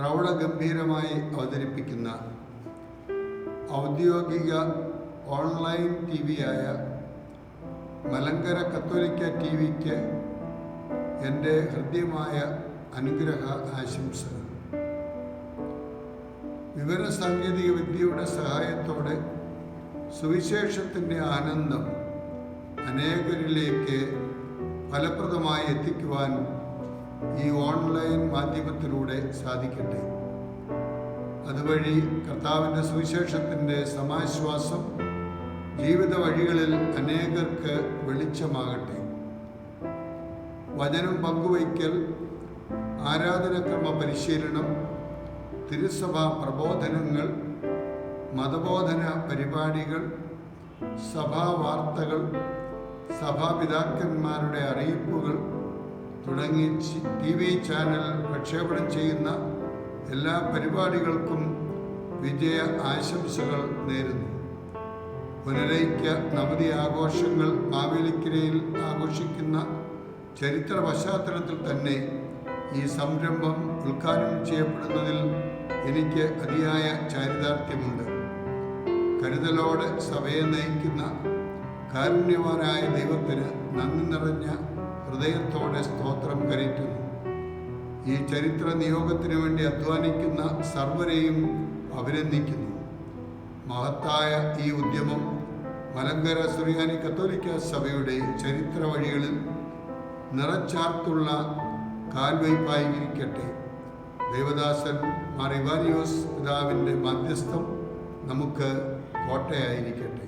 പ്രൗഢഗംഭീരമായി അവതരിപ്പിക്കുന്ന ഔദ്യോഗിക online T വിയായ Malankara കത്തോലിക്ക ടി വിക്ക് എൻ്റെ ഹൃദ്യമായ അനുഗ്രഹ ആശംസകൾ. വിവരസാങ്കേതിക വിദ്യയുടെ സഹായത്തോടെ സുവിശേഷത്തിൻ്റെ ആനന്ദം അനേകരിലേക്ക് ഫലപ്രദമായി എത്തിക്കുവാൻ ഈ ഓൺലൈൻ മാധ്യമത്തിലൂടെ സാധിക്കട്ടെ. അതുവഴി കർത്താവിൻ്റെ സുവിശേഷത്തിൻ്റെ സമാശ്വാസം ജീവിത വഴികളിൽ അനേകർക്ക് വെളിച്ചമാകട്ടെ. വചനം പങ്കുവയ്ക്കൽ, ആരാധനക്രമ പരിശീലനം, തിരുസഭാ പ്രബോധനങ്ങൾ, മതബോധന പരിപാടികൾ, സഭാവാർത്തകൾ, സഭാപിതാക്കന്മാരുടെ അറിയിപ്പുകൾ തുടങ്ങി ടി വി ചാനൽ പ്രക്ഷേപണം ചെയ്യുന്ന എല്ലാ പരിപാടികൾക്കും വിജയ ആശംസകൾ നേരുന്നു. പുനരൈക്യ നവതി ആഘോഷങ്ങൾ മാവേലിക്കരയിൽ ആഘോഷിക്കുന്ന ചരിത്ര പശ്ചാത്തലത്തിൽ തന്നെ ഈ സംരംഭം ഉദ്ഘാടനം ചെയ്യപ്പെടുന്നതിൽ എനിക്ക് അതിയായ ചാരിതാർത്ഥ്യമുണ്ട്. കരുതലോടെ സഭയെ നയിക്കുന്ന കാരുണ്യവാനായ ദൈവത്തിന് നന്ദി നിറഞ്ഞ ഹൃദയത്തോടെ സ്തോത്രം കരയറ്റുന്നു. ഈ ചരിത്ര നിയോഗത്തിനു വേണ്ടി അധ്വാനിക്കുന്ന സർവരെയും അഭിനന്ദിക്കുന്നു. മഹത്തായ ഈ ഉദ്യമം മലങ്കര സുറിയാനി കത്തോലിക്ക സഭയുടെ ചരിത്ര വഴികളിൽ നിറച്ചാർത്തുള്ള കാൽവയ്പായിരിക്കട്ടെ. ദേവദാസൻ മാർ ഇവാനിയോസ് പിതാവിൻ്റെ മധ്യസ്ഥം നമുക്ക് കോട്ടയായിരിക്കട്ടെ.